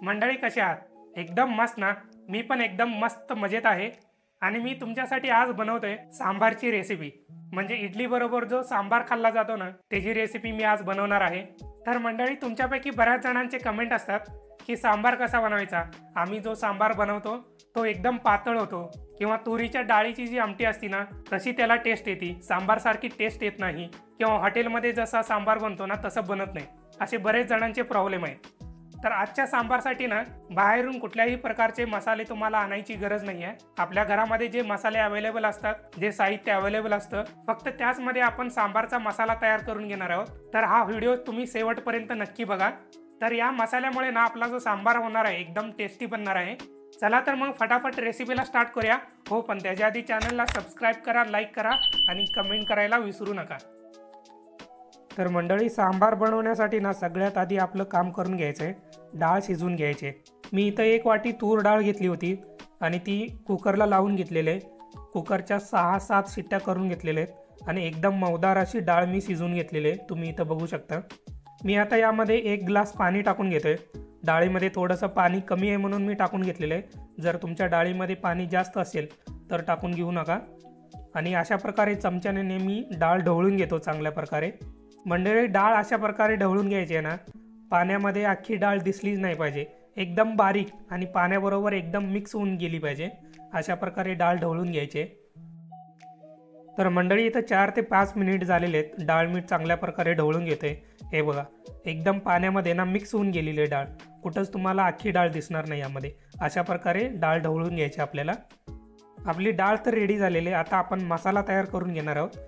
मंडळी कशी आहात? एकदम मस्त ना? मी पण एकदम मस्त मजेत आहे आणि मी तुमच्यासाठी आज बनवतोय सांबारची रेसिपी। म्हणजे इडली बरोबर जो सांबार खाल्ला जातो ना, त्याची रेसिपी मी आज बनवणार आहे। तर मंडळी तुमच्यापैकी बऱ्याच जणांचे कमेंट असतात की सांबार कसा बनवायचा। आम्ही जो सांबार बनवतो तो एकदम पातळ होतो किंवा तुरीच्या डाळीची जी आमटी असते ना तशी त्याला टेस्ट येते, सांबार सारखी टेस्ट येत नाही किंवा हॉटेलमध्ये जसा सांबार बनतो ना तसं बनत नाही, असे बरेच जणांचे प्रॉब्लेम आहेत। तर आजच्या सांबारसाठी ना बाहेरून कुठल्याही प्रकारचे मसाले तुम्हाला आणायची गरज नाही आहे। आपल्या घरामध्ये जे मसाले अवेलेबल असतात, जे साहित्य अवेलेबल असतं, फक्त त्याचमध्ये आपण सांबारचा मसाला तयार करून घेणार आहोत। तर हा व्हिडिओ तुम्ही शेवटपर्यंत नक्की बघा। तर या मसाल्यामुळे ना आपला जो सांबार होणार आहे एकदम टेस्टी बनणार आहे। चला तर मग फटाफट रेसिपीला स्टार्ट करूया। हो पण त्याच्या आधी चॅनलला सबस्क्राइब करा, लाईक करा आणि कमेंट करायला विसरू नका। तर मंडळी सांबार बनवण्यासाठी ना सगळ्यात आधी आपलं काम करून घ्यायचं आहे, डाळ शिजवून घ्यायची। मी इथं 1 वाटी तूर डाळ घेतली होती आणि ती कुकरला लावून घेतलेली आहे। कुकरच्या 6-7 शिट्ट्या करून घेतलेल्या आहेत आणि एकदम मऊदार अशी डाळ मी शिजवून घेतलेली आहे, तुम्ही इथं बघू शकता। मी आता यामध्ये 1 ग्लास पाणी टाकून घेतोय। डाळीमध्ये थोडंसं पाणी कमी आहे म्हणून मी टाकून घेतलेलं आहे। जर तुमच्या डाळीमध्ये पाणी जास्त असेल तर टाकून घेऊ नका। आणि अशा प्रकारे चमच्याने नेहमी डाळ ढवळून घेतो चांगल्या प्रकारे। मंडळी डाळ अशा प्रकारे ढवळून घ्यायची आहे ना, पाण्यामध्ये अख्खी डाळ दिसलीच नाही पाहिजे, एकदम बारीक आणि पाण्याबरोबर एकदम मिक्स होऊन गेली पाहिजे, अशा प्रकारे डाळ ढवळून घ्यायची। तर मंडळी इथं 4 ते 5 मिनिट झालेले आहेत, डाळ मी चांगल्या प्रकारे ढवळून घेतोय। हे बघा एकदम पाण्यामध्ये ना मिक्स होऊन गेलेली आहे डाळ, कुठंच तुम्हाला अख्खी डाळ दिसणार नाही यामध्ये। अशा प्रकारे डाळ ढवळून घ्यायची आपल्याला। आपली डाळ तर रेडी झालेली आहे, आता आपण मसाला तयार करून घेणार आहोत।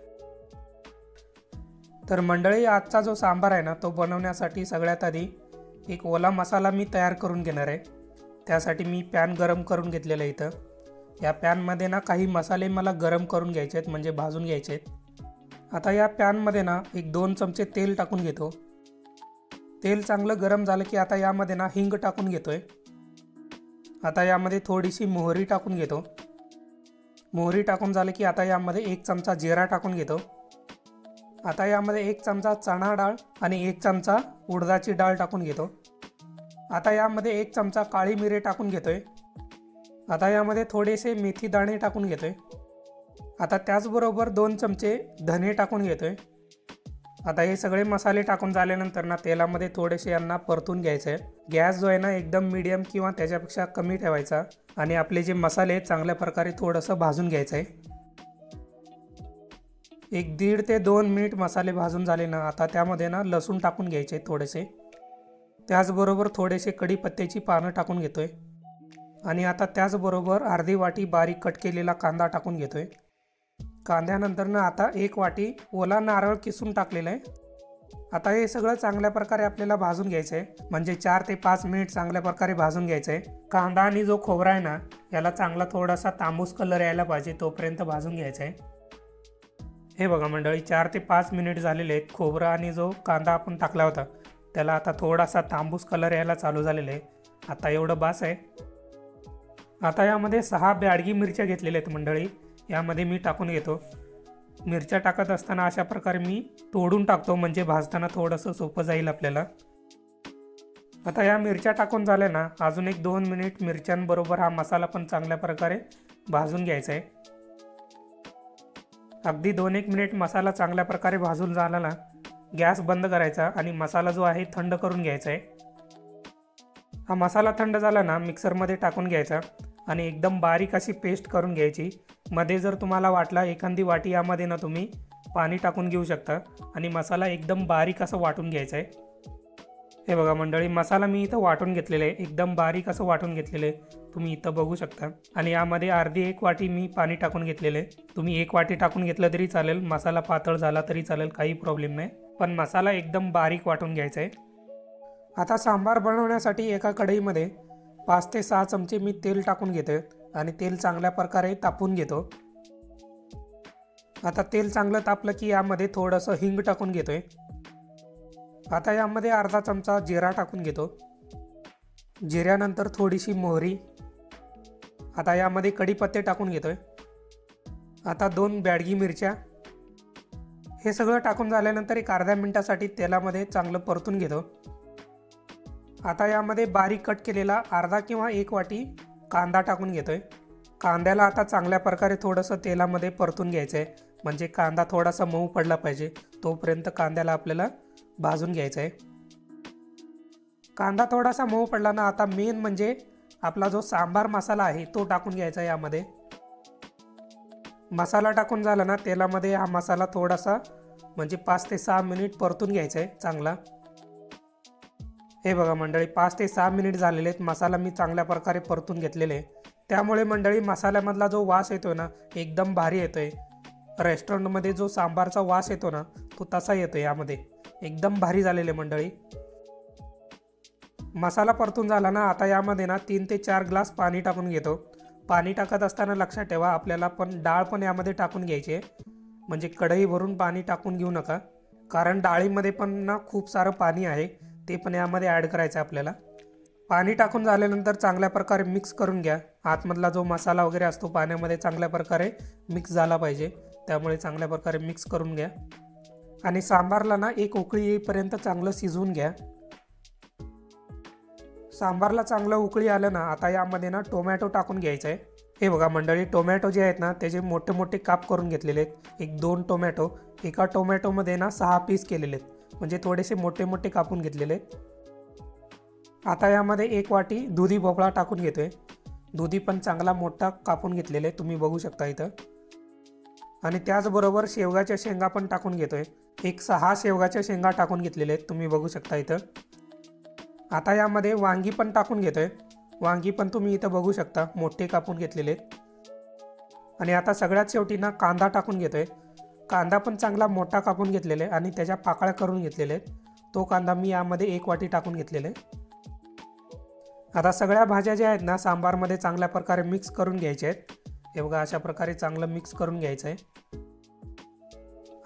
तर मंडळी आजचा जो सांबार आहे ना तो बनवण्यासाठी सगळ्यात आधी एक ओला मसाला मी तयार करून घेणार आहे। त्यासाठी मी पॅन गरम करून घेतलेला आहे। इथं या पॅनमध्ये ना काही मसाले मला गरम करून घ्यायचे आहेत, म्हणजे भाजून घ्यायचे आहेत। आता या पॅनमध्ये ना 1-2 चमचे तेल टाकून घेतो। तेल चांगलं गरम झालं की आता यामध्ये ना हिंग टाकून घेतोय। आता यामध्ये थोडीशी मोहरी टाकून घेतो। मोहरी टाकून झालं की आता यामध्ये 1 चमचा जिरा टाकून घेतो। आता यामध्ये 1 चमचा चणा डाळ आणि 1 चमचा उडदाची डाळ टाकून घेतो। आता यामध्ये 1 चमचा काळी मिरी टाकून घेतोय। आता यामध्ये थोडेसे मेथी दाणे टाकून घेतोय। आता त्याचबरोबर 2 चमचे धने टाकून घेतोय। आता हे सगळे मसाले टाकून झाल्यानंतर ना तेलामध्ये थोडेसे यांना परतून घ्यायचे आहे। गॅस जो आहे ना एकदम मीडियम किंवा त्याच्यापेक्षा कमी ठेवायचा आणि आपले जे मसाले चांगल्या प्रकारे थोडंसं भाजून घ्यायचं आहे। 1-1.5 ते 2 मिनिट मसाले भाजून झाले ना, आता त्यामध्ये ना लसूण टाकून घ्यायचे थोडेसे। त्याचबरोबर थोडेसे कढीपत्त्याची पानं टाकून घेतोय आणि आता त्याचबरोबर अर्धी वाटी बारीक कट केलेला कांदा टाकून घेतोय। कांद्यानंतर ना आता 1 वाटी ओला नारळ किसून टाकलेला आहे। आता हे सगळं चांगल्या प्रकारे आपल्याला भाजून घ्यायचं आहे, म्हणजे 4 ते 5 मिनिट चांगल्या प्रकारे भाजून घ्यायचं आहे। कांदा आणि जो खोबरा आहे ना याला चांगला थोडासा तांबूस कलर यायला पाहिजे, तोपर्यंत भाजून घ्यायचं आहे। हे बघा मंडळी 4 ते 5 मिनिट झालेले आहेत। खोबरा आणि जो कांदा आपण टाकला होता त्याला आता थोडासा तांबूस कलर यायला चालू झालेला आहे। आता एवढं बास आहे। आता यामध्ये 6 बॅडगी मिरच्या घेतलेल्या आहेत मंडळी, यामध्ये मी टाकून घेतो। मिरच्या टाकत असताना अशा प्रकारे मी तोडून टाकतो, म्हणजे भाजताना थोडंसं सोपं जाईल आपल्याला। आता या मिरच्या टाकून झाल्या ना, अजून 1-2 मिनिट मिरच्यांबरोबर हा मसाला पण चांगल्या प्रकारे भाजून घ्यायचा आहे। अगदी 2-1 मिनिट मसाला चांगल्या प्रकारे भाजून झाला ना, गॅस बंद करायचा आणि मसाला जो आहे थंड करून घ्यायचा आहे। हा मसाला थंड झाला ना मिक्सरमध्ये टाकून घ्यायचा आणि एकदम बारीक अशी पेस्ट करून घ्यायची। मध्ये जर तुम्हाला वाटला एखादी वाटी यामध्ये ना तुम्ही पाणी टाकून घेऊ शकता आणि मसाला एकदम बारीक असं वाटून घ्यायचा आहे। हे बघा मंडळी मसाला मी इथं वाटून घेतलेला आहे, एकदम बारीक असं वाटून घेतलेलं आहे, तुम्ही इथं बघू शकता। आणि यामध्ये अर्धी 1 वाटी मी पाणी टाकून घेतलेलं आहे। तुम्ही 1 वाटी टाकून घेतलं तरी चालेल, मसाला पातळ झाला तरी चालेल, काही प्रॉब्लेम नाही, पण मसाला एकदम बारीक वाटून घ्यायचा आहे। आता सांबार बनवण्यासाठी एका कढईमध्ये 5 ते 6 चमचे मी तेल टाकून घेतोय आणि तेल चांगल्या प्रकारे तापवून घेतो। आता तेल चांगलं तापलं की यामध्ये थोडंसं हिंग टाकून घेतोय। आता यामध्ये अर्धा चमचा जिरा टाकून घेतो। जिऱ्यानंतर थोडीशी मोहरी। आता यामध्ये कढीपत्ते टाकून घेतोय। आता 2 बॅडगी मिरच्या। हे सगळं टाकून झाल्यानंतर एक अर्ध्या मिनिटासाठी तेलामध्ये चांगलं परतून घेतो। आता यामध्ये बारीक कट केलेला अर्धा किंवा 1 वाटी कांदा टाकून घेतोय। कांद्याला आता चांगल्या प्रकारे थोडंसं तेलामध्ये परतून घ्यायचं आहे, म्हणजे कांदा थोडासा मऊ पडला पाहिजे तोपर्यंत कांद्याला आपल्याला भाजून घ्यायचं आहे। कांदा थोडासा मऊ पडला ना, आता मेन म्हणजे आपला जो सांबार मसाला आहे तो टाकून घ्यायचा आहे। यामध्ये मसाला टाकून झाला ना तेलामध्ये, हा मसाला थोडासा म्हणजे 5 ते 6 मिनिट परतून घ्यायचा आहे चांगला। हे बघा मंडळी, 5 ते 6 मिनिट झालेले आहेत, मसाला मी चांगल्या प्रकारे परतून घेतलेले आहे। त्यामुळे मंडळी मसाल्यामधला जो वास येतोय ना एकदम भारी येतोय। रेस्टॉरंटमध्ये जो सांबारचा वास येतो ना तो तसा येतोय यामध्ये, एकदम भारी झालेले मंडळी। मसाला परतून झाला ना, आता यामध्ये ना 3 ते 4 ग्लास पाणी टाकून घेतो। पाणी टाकत असताना लक्षात ठेवा आपल्याला डाळ पण यामध्ये टाकून घ्यायची आहे, म्हणजे कढई भरून पाणी टाकून घेऊ नका, कारण डाळीमध्ये पण ना खूप सारं पाणी आहे, ते पण यामध्ये ॲड करायचं आहे आपल्याला। पाणी टाकून झाल्यानंतर चांगल्या प्रकारे मिक्स करून घ्या। आतमधला जो मसाला वगैरे असतो पाण्यामध्ये चांगल्या प्रकारे मिक्स झाला पाहिजे, त्यामुळे चांगल्या प्रकारे मिक्स करून घ्या आणि सांबारला ना एक उकळी येईपर्यंत चांगलं शिजवून घ्या। सांबारला चांगलं उकळी आलं ना, आता यामध्ये ना टोमॅटो टाकून घ्यायचं आहे। हे बघा मंडळी, टोमॅटो जे आहेत ना त्याचे मोठे मोठे काप करून घेतलेले आहेत। 1-2 टोमॅटो, एका टोमॅटोमध्ये ना 6 पीस केलेले आहेत, म्हणजे थोडेसे मोठे मोठे कापून घेतलेले आहेत। आता यामध्ये 1 वाटी दुधी भोपळा टाकून घेतोय। दुधी पण चांगला मोठा कापून घेतलेले तुम्ही बघू शकता इथं। आणि त्याचबरोबर शेवगाच्या शेंगा पण टाकून घेतोय। 6 शेवगाच्या शेंगा टाकून घेतलेले आहेत, तुम्ही बघू शकता इथं। आता यामध्ये वांगी पण टाकून घेतोय। वांगी पण तुम्ही इथं बघू शकता, मोठे कापून घेतलेले आहेत। आणि आता सगळ्यात शेवटी ना कांदा टाकून घेतोय। कांदा पण चांगला मोठा कापून घेतलेला आहे आणि त्याच्या पाकळ्या करून घेतलेले आहेत। तो कांदा मी यामध्ये 1 वाटी टाकून घेतलेला आहे। आता सगळ्या भाज्या ज्या आहेत ना सांबारमध्ये चांगल्या प्रकारे मिक्स करून घ्यायच्या आहेत। हे बघा, अशा प्रकारे चांगलं मिक्स करून घ्यायचं आहे।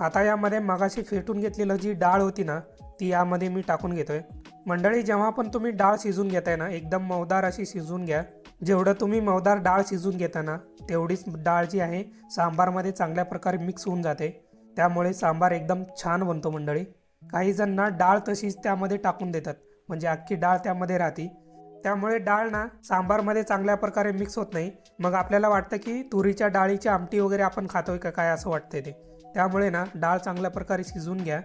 आता यामध्ये मगाशी फेटून घेतलेलं जी डाळ होती ना ती यामध्ये मी टाकून घेतोय। मंडळी, जेव्हा पण तुम्ही डाळ शिजून घेताय ना एकदम मऊदार अशी शिजवून घ्या। जेवढं तुम्ही मऊदार डाळ शिजवून घेता ना तेवढीच डाळ जी आहे सांबारमध्ये चांगल्या प्रकारे मिक्स होऊन जाते, त्यामुळे सांबार एकदम छान बनतो मंडळी। काही जण ना डाळ तशीच त्यामध्ये टाकून देतात, म्हणजे अख्खी डाळ त्यामध्ये राहते, त्यामुळे डाळ ना सांबारमध्ये चांगल्या प्रकारे मिक्स होत नाही। मग आपल्याला वाटतं की तुरीच्या डाळीची आमटी वगैरे आपण खातोय का काय असं वाटतंय ते, त्यामुळे ना डाळ चांगल्या प्रकारे शिजवून घ्या।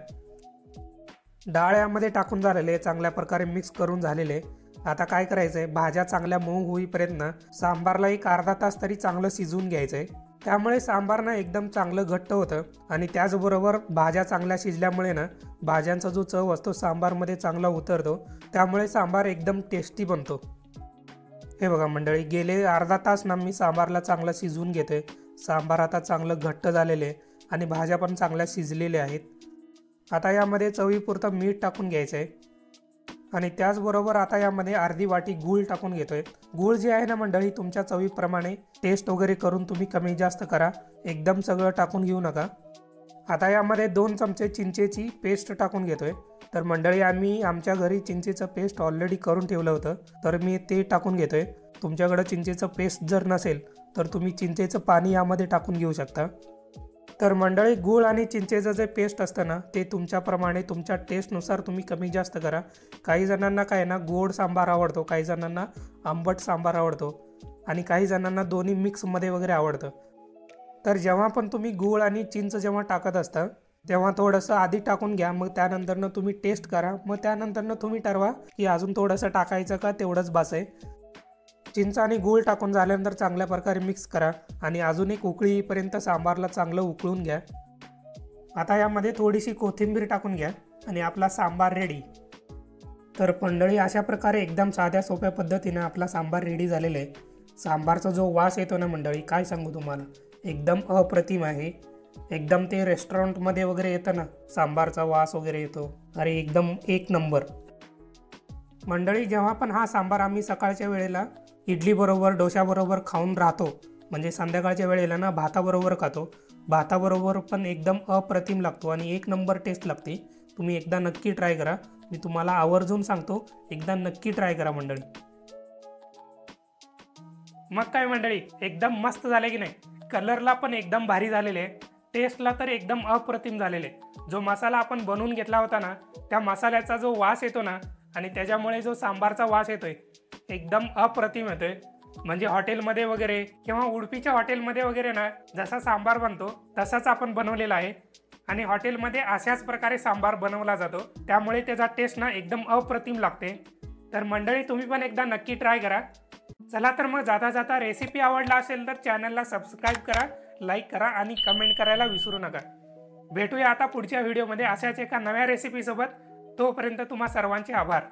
डाळ यामध्ये टाकून झालेले चांगल्या प्रकारे मिक्स करून झालेले। आता काय करायचं आहे, भाज्या चांगल्या मऊ होईपर्यंत ना सांबारला एक अर्धा तास तरी चांगलं शिजवून घ्यायचं आहे, त्यामुळे सांबार ना एकदम चांगलं घट्ट होतं। आणि त्याचबरोबर भाज्या चांगल्या शिजल्यामुळे ना भाज्यांचा जो चव असतो सांबारमध्ये चांगला उतरतो, त्यामुळे सांबार एकदम टेस्टी बनतो। हे बघा मंडळी, गेले अर्धा तास ना मी सांबारला चांगलं शिजवून घेतोय। सांबार आता चांगलं घट्ट झालेले आणि भाज्या पण चांगल्या शिजलेल्या आहेत। आता यामध्ये चवीपुरतं मीठ टाकून घ्यायचं आहे आणि त्याचबरोबर आता यामध्ये अर्धी वाटी गूळ टाकून घेतोय। गूळ जे आहे ना मंडळी तुमच्या चवीप्रमाणे टेस्ट वगैरे करून तुम्ही कमी जास्त करा, एकदम सगळं टाकून घेऊ नका। आता यामध्ये 2 चमचे चिंचेची पेस्ट टाकून घेतोय। तर मंडळी, आम्ही आमच्या घरी चिंचेचं पेस्ट ऑलरेडी करून ठेवलं होतं, तर मी ते टाकून घेतोय। तुमच्याकडं चिंचेचं पेस्ट जर नसेल तर तुम्ही चिंचेचं पाणी यामध्ये टाकून घेऊ शकता। तर मंडळी, गूळ आणि चिंचेचं जे पेस्ट असतं ना ते तुमच्याप्रमाणे तुमच्या टेस्टनुसार तुम्ही कमी जास्त करा। काही जणांना काय ना गोड सांबार आवडतो, काही जणांना आंबट सांबार आवडतो आणि काही जणांना दोन्ही मिक्समध्ये वगैरे आवडतं। तर जेव्हा पण तुम्ही गूळ आणि चिंच जेव्हा टाकत असता तेव्हा थोडंसं आधी टाकून घ्या, मग त्यानंतरनं तुम्ही टेस्ट करा, मग त्यानंतरनं तुम्ही ठरवा की अजून थोडंसं टाकायचं का तेवढंच बास आहे। चिंच आणि गूळ टाकून झाल्यानंतर चांगल्या प्रकारे मिक्स करा आणि अजून एक उकळी येईपर्यंत सांबारला चांगलं उकळून घ्या। आता यामध्ये थोडीशी कोथिंबीर टाकून घ्या आणि आपला सांबार रेडी। तर मंडळी, अशा प्रकारे एकदम साध्या सोप्या पद्धतीने आपला सांबार रेडी झालेला आहे। सांबारचा जो वास येतो ना मंडळी, काय सांगू तुम्हाला, एकदम अप्रतिम आहे। एकदम ते रेस्टॉरंटमध्ये वगैरे येतं ना सांबारचा वास वगैरे येतो, अरे एकदम 1 नंबर। मंडळी, जेव्हा पण हा सांबार आम्ही सकाळच्या वेळेला इडलीबरोबर डोशाबरोबर खाऊन राहतो, म्हणजे संध्याकाळच्या वेळेला ना भाताबरोबर खातो, भाताबरोबर पण एकदम अप्रतिम लागतो आणि 1 नंबर टेस्ट लागते। तुम्ही एकदा नक्की ट्राय करा, मी तुम्हाला आवर्जून सांगतो, एकदा नक्की ट्राय करा मंडळी। मग काय मंडळी, एकदम मस्त झाले की नाही, कलरला पण एकदम भारी झालेले, टेस्टला तर एकदम अप्रतिम झालेले। जो मसाला आपण बनवून घेतला होता ना त्या मसाल्याचा जो वास येतो ना आणि त्याच्यामुळे जो सांबारचा वास येतोय एकदम अप्रतिम येतोय। म्हणजे हॉटेलमध्ये वगैरे किंवा उडपीच्या हॉटेलमध्ये वगैरे ना जसा सांबार बनतो तसाच आपण बनवलेला आहे आणि हॉटेलमध्ये अशाच प्रकारे सांबार बनवला जातो, त्यामुळे त्याचा टेस्ट ना एकदम अप्रतिम लागते। तर मंडळी तुम्ही पण एकदा नक्की ट्राय करा। चला तर मग जाता जाता रेसिपी आवडला असेल तर चॅनलला सबस्क्राईब करा, लाईक करा आणि कमेंट करायला विसरू नका। भेटूया आता पुढच्या व्हिडिओमध्ये अशाच एका नव्या रेसिपीसोबत। तोपर्यंत तुम्हा सर्वांचे आभार।